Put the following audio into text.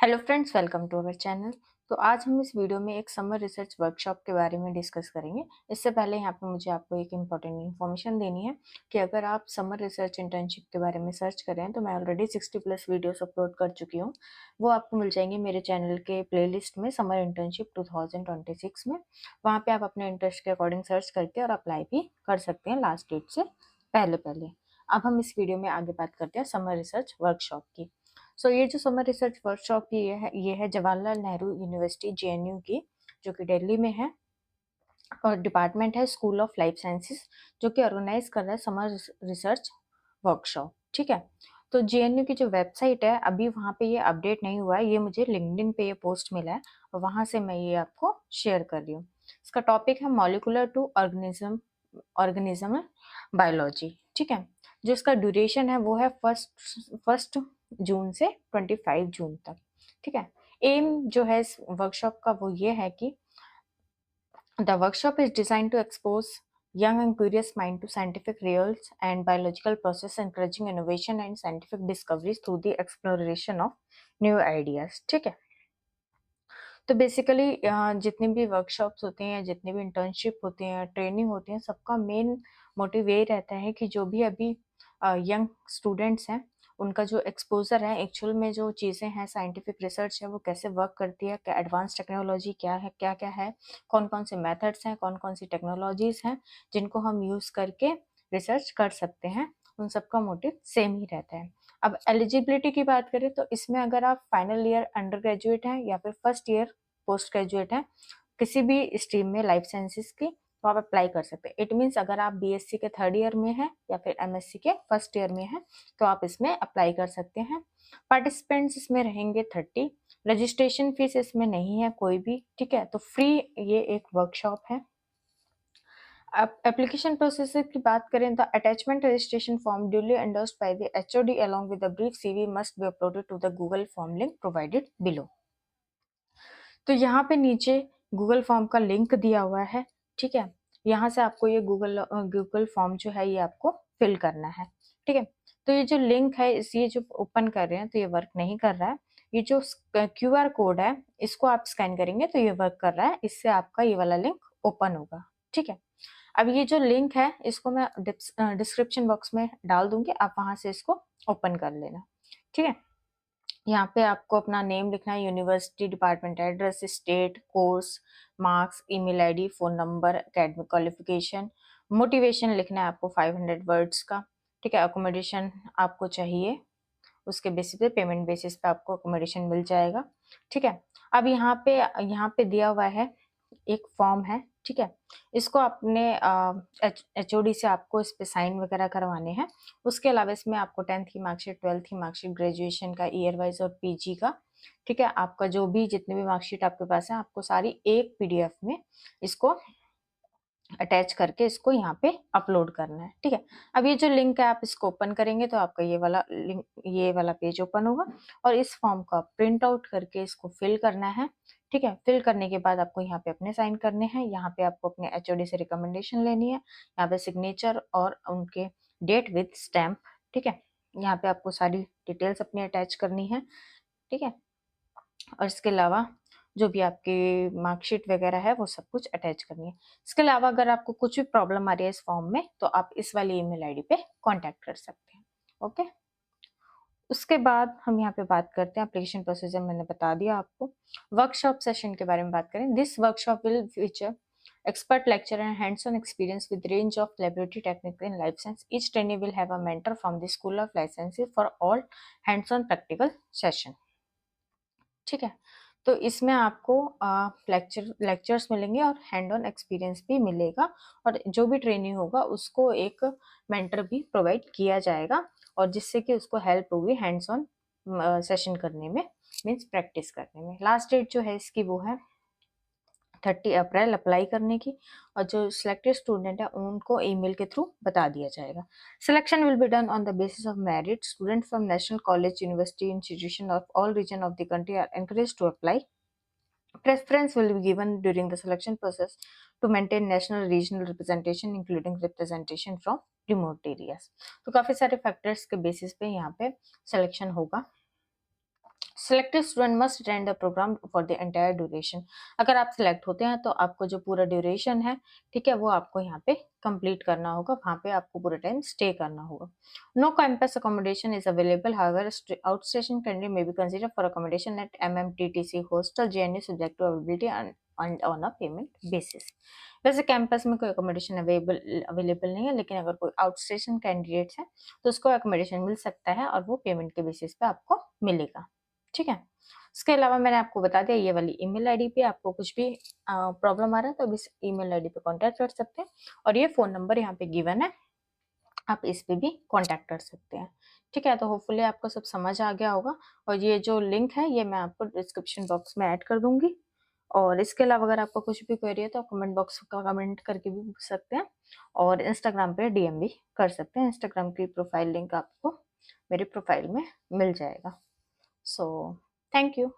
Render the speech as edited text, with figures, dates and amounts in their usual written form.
Hello friends, welcome to our channel. तो आज हम इस वीडियो में एक समर रिसर्च वर्कशॉप के बारे में डिस्कस करेंगे। इससे पहले यहाँ पे मुझे आपको एक इम्पॉर्टेंट इन्फॉर्मेशन देनी है कि अगर आप समर रिसर्च इंटर्नशिप के बारे में सर्च कर रहे हैं तो मैं ऑलरेडी 60+ वीडियोस अपलोड कर चुकी हूँ। वो आपको मिल जाएंगे मेरे चैनल के प्लेलिस्ट में समर इंटर्नशिप 2026 में। वहाँ पे आप अपने इंटरेस्ट के अकॉर्डिंग सर्च करके और अप्लाई भी कर सकते हैं लास्ट डेट से पहले पहले। अब हम इस वीडियो में आगे बात करते हैं समर रिसर्च वर्कशॉप की। ये जो समर रिसर्च वर्कशॉप की ये है जवाहरलाल नेहरू यूनिवर्सिटी जेएनयू की, जो कि दिल्ली में है। और डिपार्टमेंट है स्कूल ऑफ लाइफ साइंसेस, जो कि ऑर्गेनाइज कर रहा है समर रिसर्च वर्कशॉप। ठीक है। तो जेएनयू की जो वेबसाइट है, अभी वहाँ पे ये अपडेट नहीं हुआ है, ये मुझे लिंक्डइन पे ये पोस्ट मिला है और वहाँ से मैं ये आपको शेयर कर रही हूँ। इसका टॉपिक है molecular to organism organism biology. ठीक है। जो इसका ड्यूरेशन है वो है फर्स्ट जून से 25 जून तक। ठीक है। एम जो है इस वर्कशॉप का वो ये है कि the workshop is designed to expose young and curious mind to scientific reals and biological process, encouraging innovation and scientific discoveries through the exploration of new ideas. ठीक है। तो बेसिकली जितनी भी वर्कशॉप्स होती हैं, जितनी भी इंटर्नशिप होती हैं, ट्रेनिंग होती हैं, सबका मेन मोटिव यही रहता है कि जो भी अभी यंग स्टूडेंट्स हैं, उनका जो एक्सपोजर है एक्चुअल में जो चीज़ें हैं, साइंटिफिक रिसर्च है वो कैसे वर्क करती है, क्या एडवांस टेक्नोलॉजी क्या है, क्या क्या है, कौन कौन से मेथड्स हैं, कौन कौन सी टेक्नोलॉजीज हैं जिनको हम यूज़ करके रिसर्च कर सकते हैं, उन सबका मोटिव सेम ही रहता है। अब एलिजिबिलिटी की बात करें तो इसमें अगर आप फाइनल ईयर अंडर ग्रेजुएट हैं या फिर फर्स्ट ईयर पोस्ट ग्रेजुएट हैं, किसी भी स्ट्रीम में लाइफ साइंसेस की, तो आप अप्लाई कर सकते हैं। इट मीन्स अगर आप बीएससी के थर्ड ईयर में हैं या फिर एमएससी के फर्स्ट ईयर में हैं तो आप इसमें अप्लाई कर सकते हैं। पार्टिसिपेंट्स इसमें रहेंगे 30। रजिस्ट्रेशन फीस इसमें नहीं है कोई भी। ठीक है। तो फ्री ये एक वर्कशॉप है। अब एप्लीकेशन प्रोसेस की बात करें तो attachment registration form duly endorsed by the HOD along with a brief CV must be uploaded to the Google form link provided below. तो यहाँ पे नीचे गूगल फॉर्म का लिंक दिया हुआ है। ठीक है। यहाँ से आपको ये गूगल फॉर्म जो है ये आपको फिल करना है। ठीक है। तो ये जो लिंक है ये जो ओपन कर रहे हैं तो ये वर्क नहीं कर रहा है। ये जो क्यूआर कोड है इसको आप स्कैन करेंगे तो ये वर्क कर रहा है, इससे आपका ये वाला लिंक ओपन होगा। ठीक है। अब ये जो लिंक है इसको मैं डिस्क्रिप्शन बॉक्स में डाल दूंगी, आप वहां से इसको ओपन कर लेना। ठीक है। यहाँ पे आपको अपना नेम लिखना है, university, department address, state, course, marks, email ID, phone number, academic qualification, motivation लिखना है आपको 500 वर्ड्स का। ठीक है। अकोमोडेशन आपको चाहिए, उसके बेसिस पे पेमेंट बेसिस पे आपको अकोमोडेशन मिल जाएगा। ठीक है। अब यहाँ पे दिया हुआ है एक फॉर्म है। ठीक है। इसको अपने एचओडी से आपको इस पे साइन वगैरह करवाने हैं। उसके अलावा इसमें आपको 10th की मार्कशीट, 12th की मार्कशीट, ग्रेजुएशन का ईयर वाइज और पीजी का, ठीक है, आपका जो भी जितने भी मार्कशीट आपके पास है आपको सारी एक पीडीएफ में इसको अटैच करके इसको यहाँ पे अपलोड करना है। ठीक है। अब ये जो लिंक है आप इसको ओपन करेंगे तो आपका ये वाला लिंक, ये वाला पेज ओपन होगा और इस फॉर्म का प्रिंट आउट करके इसको फिल करना है। ठीक है। फिल करने के बाद आपको यहाँ पे अपने साइन करने हैं, यहाँ पे आपको अपने एचओडी से रिकमेंडेशन लेनी है, यहाँ पे सिग्नेचर और उनके डेट विद स्टैम्प। ठीक है। यहाँ पे आपको सारी डिटेल्स अपनी अटैच करनी है। ठीक है। और इसके अलावा जो भी आपकी मार्कशीट वगैरह है वो सब कुछ अटैच करनी है। इसके अलावा अगर आपको कुछ भी प्रॉब्लम आ रही है इस फॉर्म में तो आप इस वाली ईमेल आईडी पे कांटेक्ट कर सकते हैं। ओके। उसके बाद हम यहाँ पे बात करते हैं एप्लीकेशन प्रोसीजर, मैंने बता दिया आपको। वर्कशॉप सेशन के बारे में बात करें, this workshop will feature expert lecture and hands-on experience with range of laboratory techniques in life science. Each trainee will have a mentor from the School of Life Sciences for all hands-on practical session. ठीक है। तो इसमें आपको lectures मिलेंगे और hand on experience भी मिलेगा और जो भी ट्रेनिंग होगा उसको एक मेंटर भी प्रोवाइड किया जाएगा और जिससे कि उसको हेल्प होगी हैंड्स ऑन सेशन करने में, मीन्स प्रैक्टिस करने में। लास्ट डेट जो है इसकी वो है 30 अप्रैल अप्लाई करने की और जो सिलेक्टेड स्टूडेंट है उनको ईमेल के थ्रू बता दिया जाएगा। Selection will be done on the basis of merit. Student from national college, university, institution of all region of the country are encouraged to apply. Preference will be given during the selection process to maintain national regional representation including representation from remote areas. तो काफी सारे factors के basis पे यहाँ पे selection होगा। Selected student must attend the programme for the entire duration. अगर आप सिलेक्ट होते हैं तो आपको जो पूरा ड्यूरेशन है, ठीक है, वो आपको यहाँ पे कंप्लीट करना होगा, वहाँ पे आपको पूरा टाइम स्टे करना होगा। No campus accommodation is available, however out station candidate may be consider for accommodation at MMTTC hostel JNU subject to availability and on a payment basis. वैसे कैंपस में कोई अकोमोडेशन अवेलेबल नहीं है, लेकिन अगर कोई आउट स्टेशन कैंडिडेट्स है तो उसको अकोमोडेशन मिल सकता है और वो पेमेंट के बेसिस पे आपको मिलेगा, ठीक है। इसके अलावा मैंने आपको बता दिया ये वाली ईमेल आईडी पे आपको कुछ भी प्रॉब्लम आ रहा है तो इस ईमेल आईडी पे कांटेक्ट कर सकते हैं, और ये फ़ोन नंबर यहाँ पे गिवन है, आप इस पे भी कांटेक्ट कर सकते हैं, ठीक है। तो होपफुली आपको सब समझ आ गया होगा, और ये जो लिंक है ये मैं आपको डिस्क्रिप्शन बॉक्स में ऐड कर दूँगी। और इसके अलावा अगर आपको कुछ भी क्वेरी है तो आप कमेंट बॉक्स का कमेंट करके भी पूछ सकते हैं, और इंस्टाग्राम पे डीएम भी कर सकते हैं। इंस्टाग्राम की प्रोफाइल लिंक आपको मेरी प्रोफाइल में मिल जाएगा। So thank you.